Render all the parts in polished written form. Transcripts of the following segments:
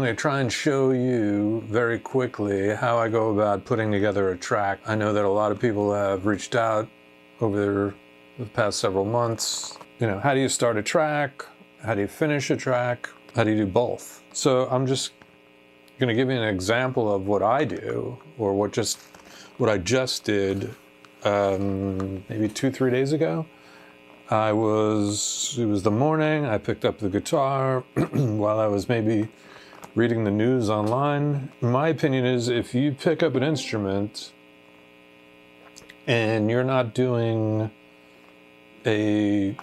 going to try and show you very quickly how I go about putting together a track. I know that a lot of people have reached out over the past several months. You know, how do you start a track? How do you finish a track? How do you do both? So I'm just going to give you an example of what I do, or what I just did maybe 2-3 days ago. It was the morning, I picked up the guitar while I was maybe reading the news online. My opinion is, if you pick up an instrument and you're not doing a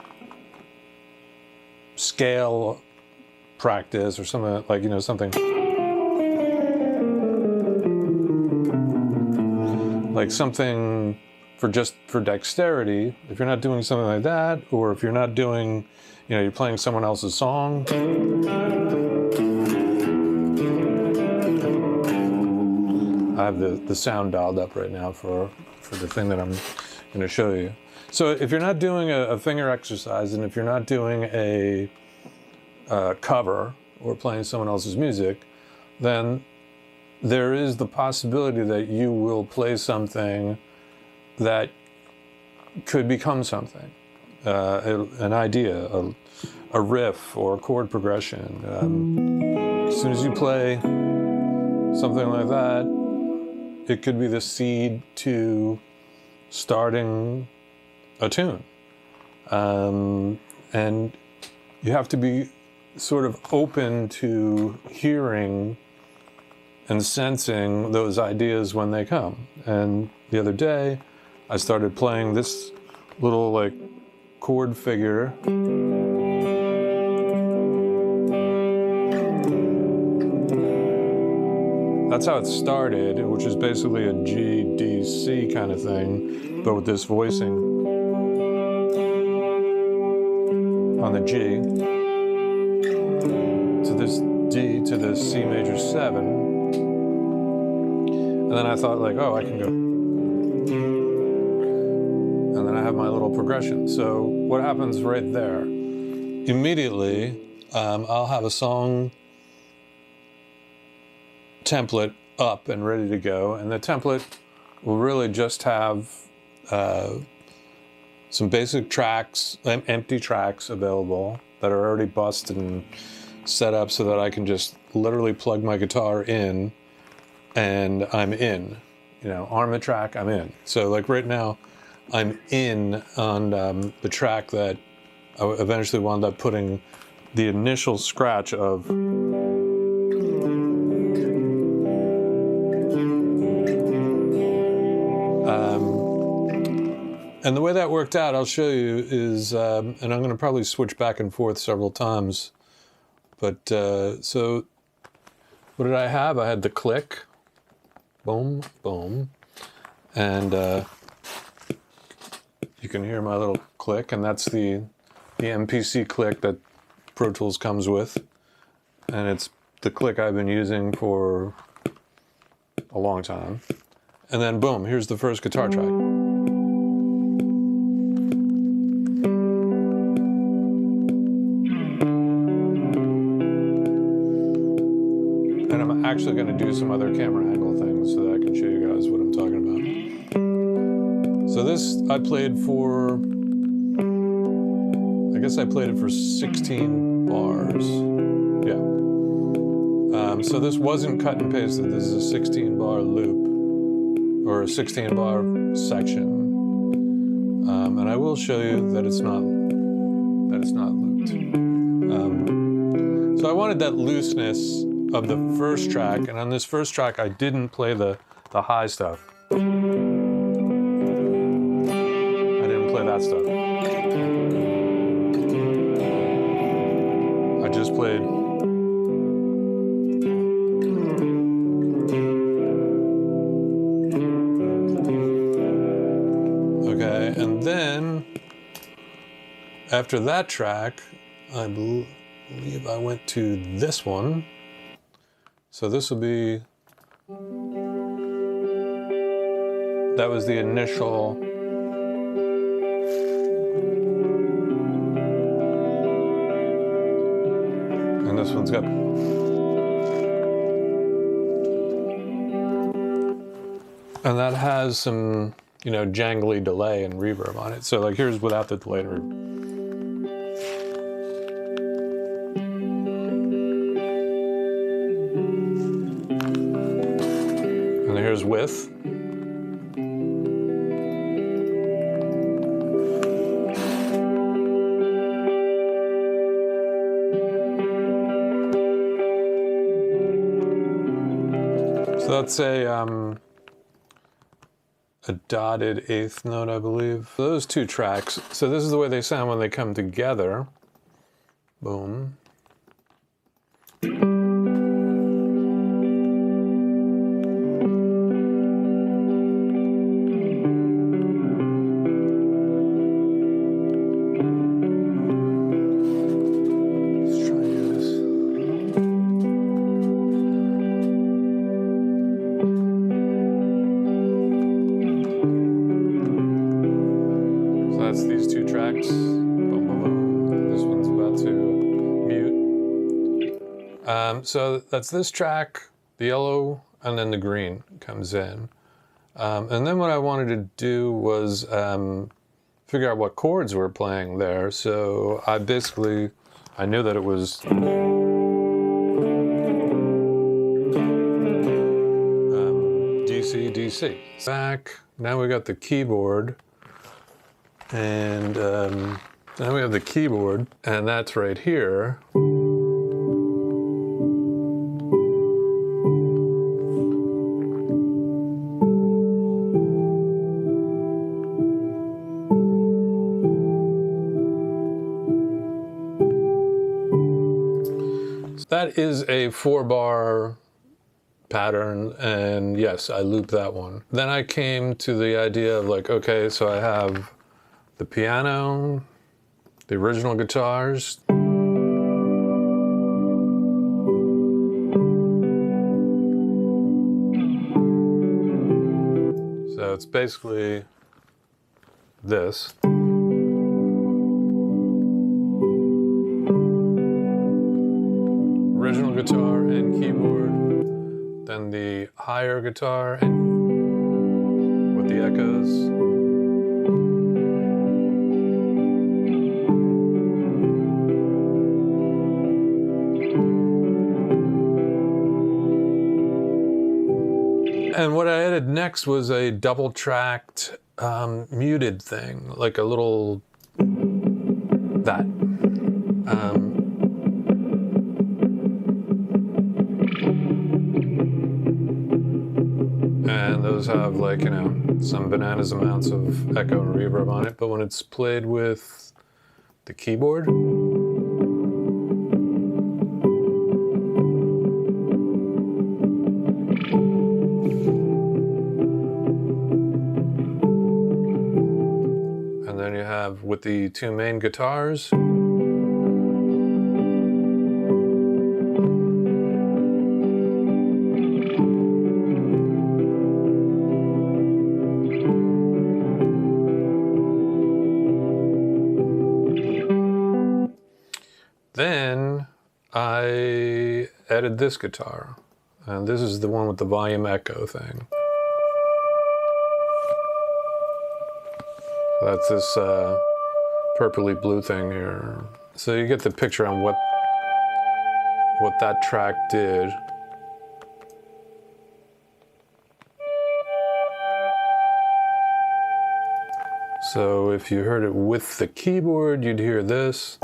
scale practice or something like, you know, something like something for dexterity, if you're not doing something like that, or if you're not doing, you know, you're playing someone else's song. I have the sound dialed up right now for the thing that I'm going to show you. So if you're not doing a finger exercise, and if you're not doing a cover or playing someone else's music, then there is the possibility that you will play something that could become something, an idea, a riff, or a chord progression. As soon as you play something like that, it could be the seed to starting a tune. And you have to be sort of open to hearing and sensing those ideas when they come. And the other day, I started playing this little like chord figure. That's how it started, which is basically a G, D, C kind of thing, but with this voicing on the G, to this D, to this C major 7. And then I thought, like, oh, I can go. And then I have my little progression. So what happens right there? Immediately, I'll have a song template up and ready to go. And the template will really just have some basic tracks, empty tracks available that are already busted and set up so that I can just literally plug my guitar in and I'm in. You know, arm a track, I'm in. So like right now, I'm in on the track that I eventually wound up putting the initial scratch of. And the way that worked out, I'll show you, is, and I'm going to probably switch back and forth several times. But so what did I have? I had the click, boom, boom, and you can hear my little click, and that's the MPC click that Pro Tools comes with, and it's the click I've been using for a long time. And then boom, here's the first guitar track. And I'm actually going to do some other camera angle things so that I can show you guys what I'm talking about. So this I played for, I guess I played it for 16 bars. Yeah. So this wasn't cut and pasted. This is a 16 bar loop, or a 16 bar section. And I will show you that it's not looped. So I wanted that looseness of the first track, and on this first track I didn't play the high stuff. I didn't play that stuff. I just played okay, and then after that track, I believe I went to this one. So this will be, that was the initial, and this one's got, And that has some, you know, jangly delay and reverb on it. So like here's without the delay and reverb. And here's with. So that's a dotted eighth note, I believe. Those two tracks, so this is the way they sound when they come together. Boom. That's these two tracks. Boom, boom, boom. This one's about to mute. So that's this track, the yellow, and then the green comes in. And then what I wanted to do was figure out what chords we're playing there. So I knew that it was DC, DC. Back, now we got the keyboard. And then we have the keyboard, and that's right here. So that is a 4-bar pattern, and yes, I looped that one. Then I came to the idea of like, okay, so I have the piano, the original guitars, so it's basically this. Original guitar and keyboard, then the higher guitar and with the echoes. And what I added next was a double-tracked muted thing, like a little that. And those have like, you know, some bananas amounts of echo and reverb on it, but when it's played with the keyboard, and then you have with the two main guitars, then I added this guitar, and this is the one with the volume echo thing. That's this purpley blue thing here. So you get the picture on what that track did. So if you heard it with the keyboard, you'd hear this.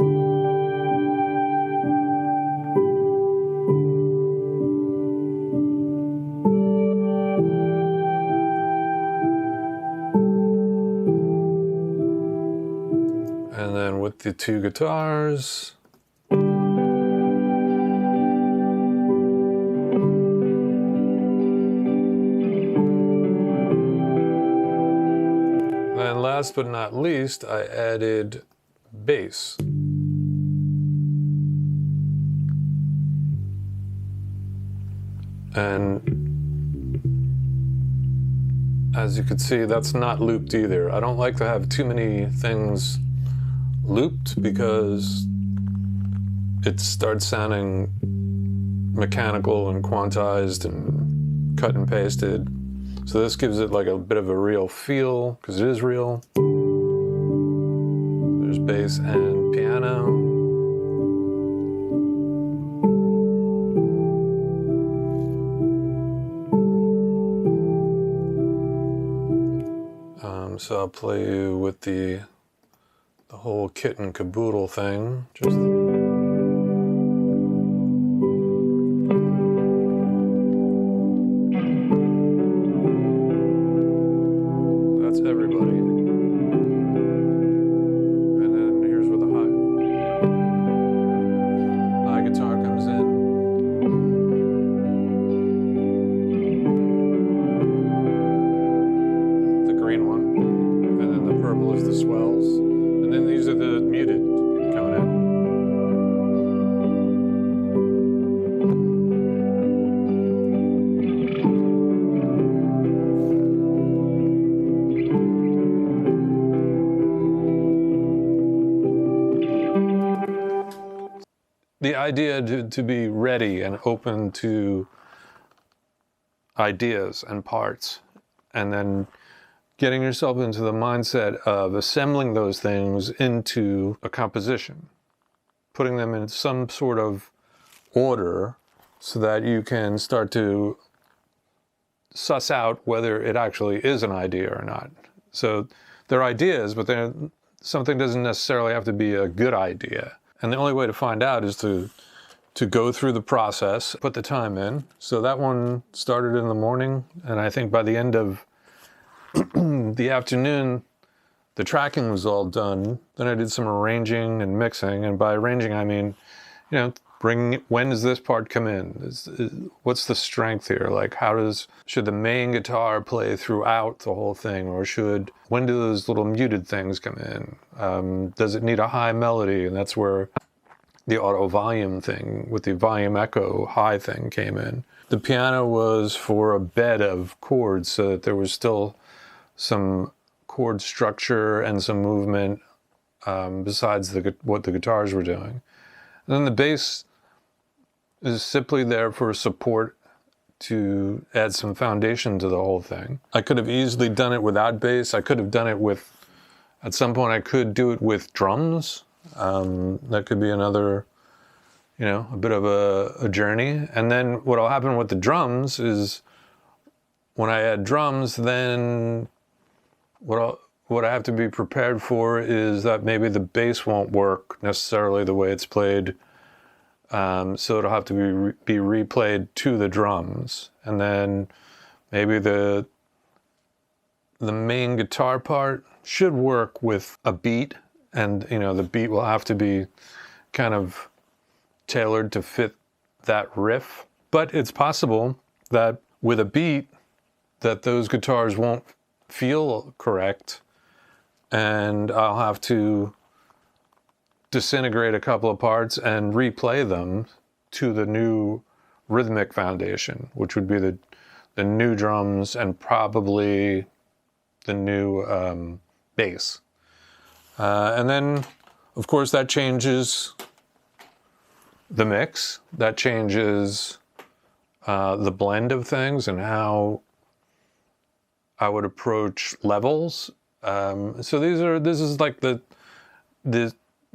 And then with the two guitars. And last but not least, I added bass. And as you can see, that's not looped either. I don't like to have too many things looped because it starts sounding mechanical and quantized and cut and pasted. So this gives it like a bit of a real feel, because it is real. There's bass and piano. So I'll play you with the whole kit and caboodle thing. Just that's everybody. And then here's where the high guitar comes in. The green one. And then the purple is the swells. And then these are the muted coming in. The idea to be ready and open to ideas and parts, and then getting yourself into the mindset of assembling those things into a composition, putting them in some sort of order so that you can start to suss out whether it actually is an idea or not. So they're ideas, but something doesn't necessarily have to be a good idea. And the only way to find out is to go through the process, put the time in. So that one started in the morning, and I think by the end of the afternoon, the tracking was all done. Then I did some arranging and mixing, and by arranging I mean, when does this part come in? What's the strength here? Like, should the main guitar play throughout the whole thing, or when do those little muted things come in? Does it need a high melody? And that's where the auto volume thing with the volume echo high thing came in. The piano was for a bed of chords, so that there was still some chord structure and some movement besides what the guitars were doing. And then the bass is simply there for support, to add some foundation to the whole thing. I could have easily done it without bass. I could have done it with, at some point I could do it with drums. That could be another, a bit of a journey. And then what'll happen with the drums is, when I add drums, then what I have to be prepared for is that maybe the bass won't work necessarily the way it's played. So it'll have to be replayed to the drums. And then maybe the main guitar part should work with a beat, and the beat will have to be kind of tailored to fit that riff. But it's possible that with a beat, that those guitars won't feel correct, and I'll have to disintegrate a couple of parts and replay them to the new rhythmic foundation, which would be the new drums and probably the new bass. And then, of course, that changes the mix. That changes the blend of things and how I would approach levels. So this is like the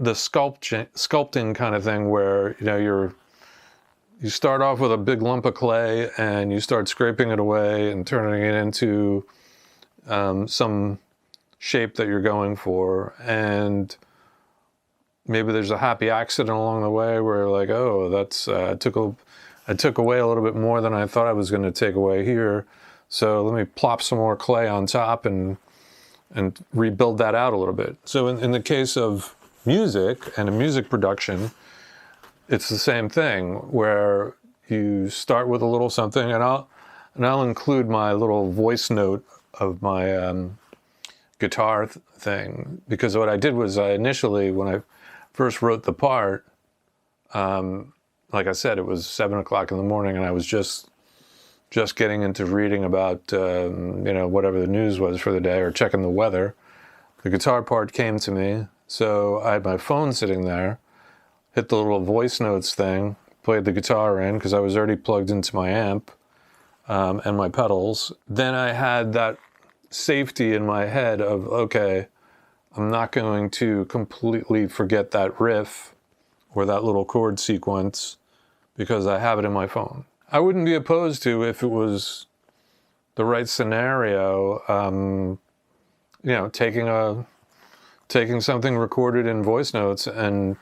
sculpting kind of thing, where you start off with a big lump of clay and you start scraping it away and turning it into some shape that you're going for, and maybe there's a happy accident along the way where you're like, oh, that's I took away a little bit more than I thought I was going to take away here, so let me plop some more clay on top and rebuild that out a little bit. So in the case of music and a music production, it's the same thing, where you start with a little something, and I'll include my little voice note of my guitar thing, because what I did was initially, when I first wrote the part, like I said, it was 7 o'clock in the morning, and I was just getting into reading about whatever the news was for the day, or checking the weather. The guitar part came to me, so I had my phone sitting there, hit the little voice notes thing, played the guitar in because I was already plugged into my amp, and my pedals, then I had that safety in my head of, okay, I'm not going to completely forget that riff or that little chord sequence because I have it in my phone. I wouldn't be opposed to, if it was the right scenario, you know, taking something recorded in voice notes and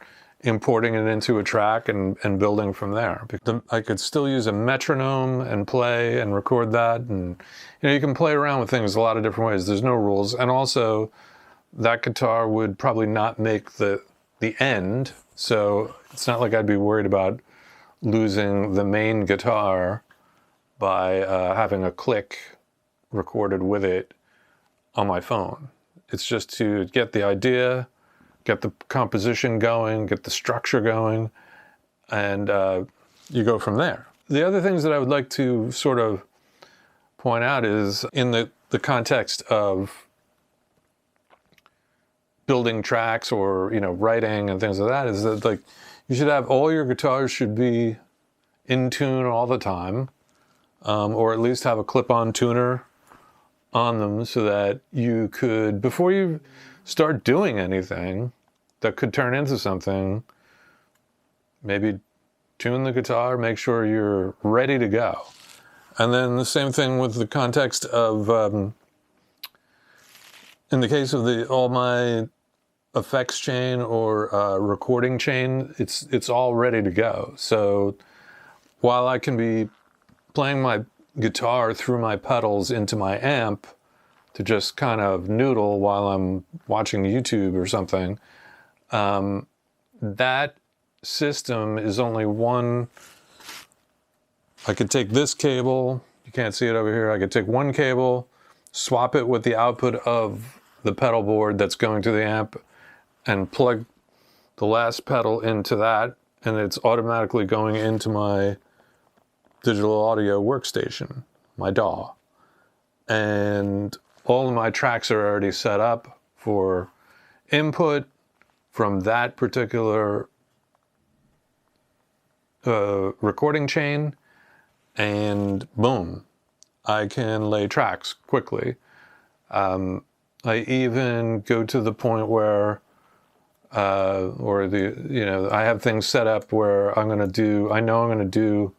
importing it into a track and building from there. I could still use a metronome and play and record that, and you know, you can play around with things a lot of different ways. There's no rules. And also, that guitar would probably not make the end, so it's not like I'd be worried about losing the main guitar by having a click recorded with it on my phone. It's just to get the idea, get the composition going, get the structure going, and you go from there. The other things that I would like to sort of point out is in the context of building tracks or, you know, writing and things like that, is that, like, you should have all your guitars should be in tune all the time, or at least have a clip-on tuner on them so that you could, before you start doing anything that could turn into something, maybe tune the guitar, make sure you're ready to go. And then the same thing with the context of, in the case of all my effects chain or recording chain, it's all ready to go. So while I can be playing my guitar through my pedals into my amp to just kind of noodle while I'm watching YouTube or something, that system is only one. I could take this cable, you can't see it over here, I could take one cable, swap it with the output of the pedal board that's going to the amp, and plug the last pedal into that, and it's automatically going into my digital audio workstation, my DAW. And all of my tracks are already set up for input from that particular recording chain, and boom, I can lay tracks quickly. I even go to the point where, I have things set up where I know I'm gonna do,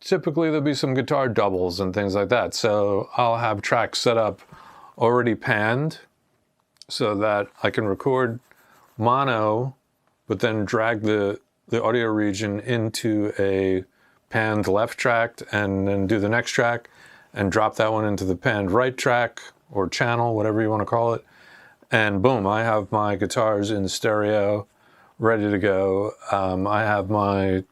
typically there'll be some guitar doubles and things like that. So I'll have tracks set up already panned so that I can record mono, but then drag the audio region into a panned left track and then do the next track and drop that one into the panned right track or channel, whatever you want to call it. And boom, I have my guitars in stereo, ready to go. I have my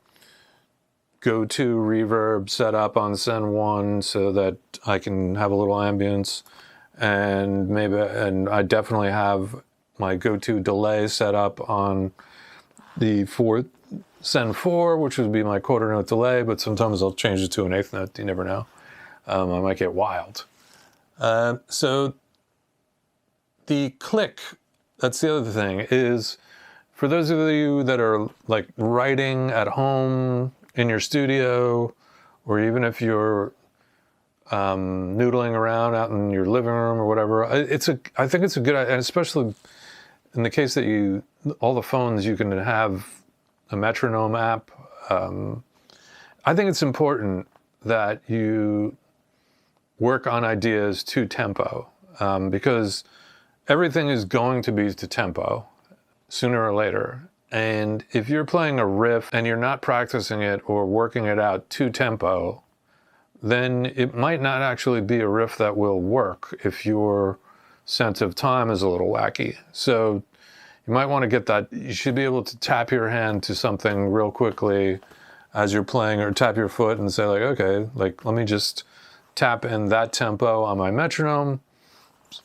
go-to reverb set up on Sen 1 so that I can have a little ambience. And I definitely have my go-to delay set up on the Sen 4, which would be my quarter note delay, but sometimes I'll change it to an eighth note, you never know. I might get wild. So the click, that's the other thing, is for those of you that are like writing at home in your studio, or even if you're noodling around out in your living room or whatever, I think it's a good idea, and especially in the case that all the phones, you can have a metronome app. I think it's important that you work on ideas to tempo, because everything is going to be to tempo sooner or later. And if you're playing a riff and you're not practicing it or working it out to tempo, then it might not actually be a riff that will work if your sense of time is a little wacky. So you might want to get that. You should be able to tap your hand to something real quickly as you're playing, or tap your foot and say, like, okay, like, let me just tap in that tempo on my metronome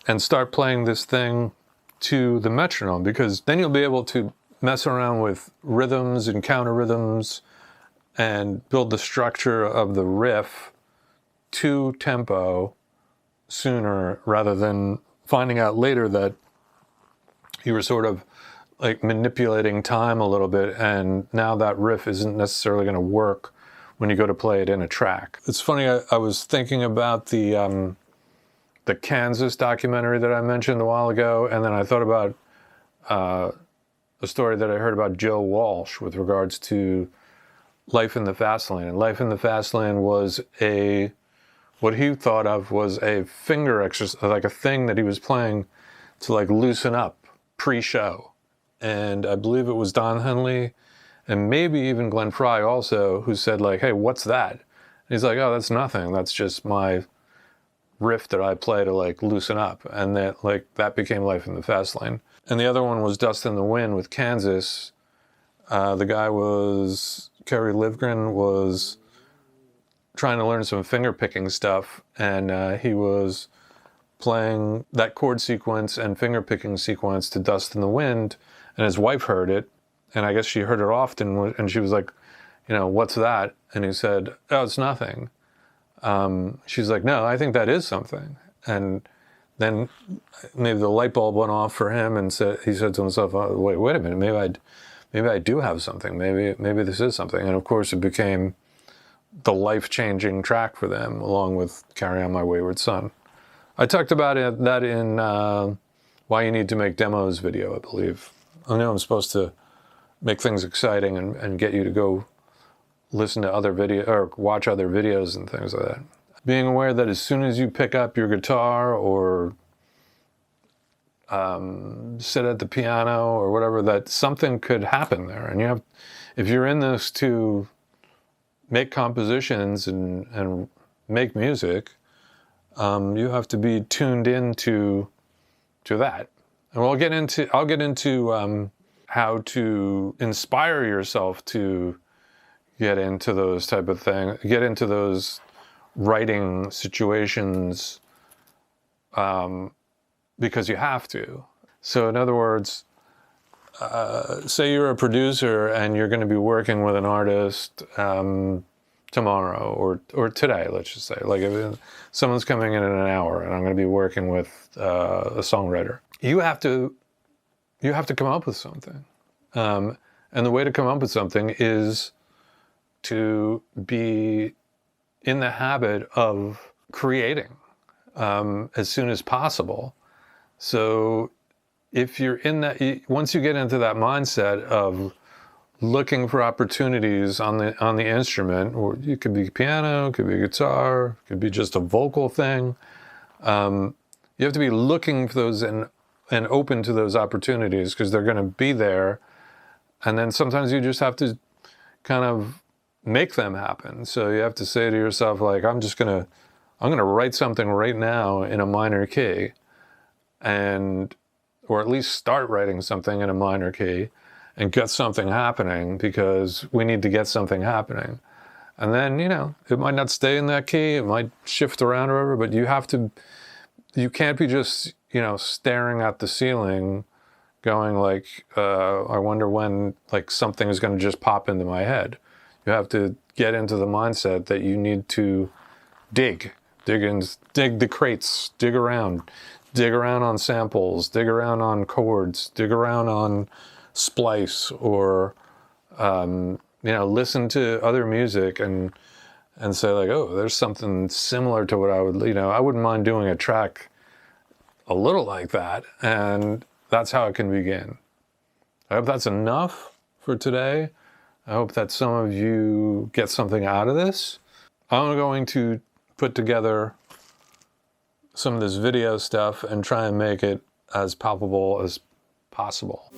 and start playing this thing to the metronome, because then you'll be able to mess around with rhythms and counter rhythms and build the structure of the riff to tempo sooner, rather than finding out later that you were sort of like manipulating time a little bit, and now that riff isn't necessarily going to work when you go to play it in a track. It's funny, I was thinking about the Kansas documentary that I mentioned a while ago, and then I thought about a story that I heard about Joe Walsh with regards to Life in the Fast Lane. And Life in the Fast Lane was what he thought of was a finger exercise, like a thing that he was playing to like loosen up pre-show. And I believe it was Don Henley and maybe even Glenn Frey also, who said like, hey, what's that? And he's like, oh, that's nothing. That's just my riff that I play to like loosen up. And that became Life in the Fast Lane. And the other one was Dust in the Wind with Kansas. The guy was, Kerry Livgren was trying to learn some finger picking stuff, and he was playing that chord sequence and finger picking sequence to Dust in the Wind, and his wife heard it, and I guess she heard it often, and she was like, you know, what's that? And he said, oh, it's nothing. She's like, no, I think that is something. And then maybe the light bulb went off for him, and he said to himself, oh, wait a minute, maybe I do have something. Maybe this is something. And of course, it became the life-changing track for them, along with Carry On My Wayward Son. I talked about that in Why You Need to Make Demos video, I believe. I know I'm supposed to make things exciting and get you to go listen to other videos or watch other videos and things like that. Being aware that as soon as you pick up your guitar or sit at the piano or whatever, that something could happen there. And if you're in this to make compositions and make music, you have to be tuned into that. And I'll get into how to inspire yourself to get into those type of things, get into those writing situations, because you have to. So in other words, say you're a producer and you're going to be working with an artist tomorrow or today, let's just say, like if someone's coming in an hour and I'm going to be working with a songwriter, you have to come up with something. And the way to come up with something is to be in the habit of creating as soon as possible. So if you're in that, once you get into that mindset of looking for opportunities on the instrument, or it could be piano, it could be guitar, it could be just a vocal thing, you have to be looking for those and open to those opportunities, because they're going to be there. And then sometimes you just have to kind of make them happen. So you have to say to yourself, like, I'm going to write something right now in a minor key, or at least start writing something in a minor key and get something happening, because we need to get something happening. And then, you know, it might not stay in that key, it might shift around or whatever, but you can't be just, you know, staring at the ceiling going like, I wonder when like something is going to just pop into my head. You have to get into the mindset that you need to dig the crates, dig around on samples, dig around on chords, dig around on splice, or you know, listen to other music and say like, oh, there's something similar to what I wouldn't mind doing a track a little like that, and that's how it can begin. I hope that's enough for today. I hope that some of you get something out of this. I'm going to put together some of this video stuff and try and make it as palpable as possible.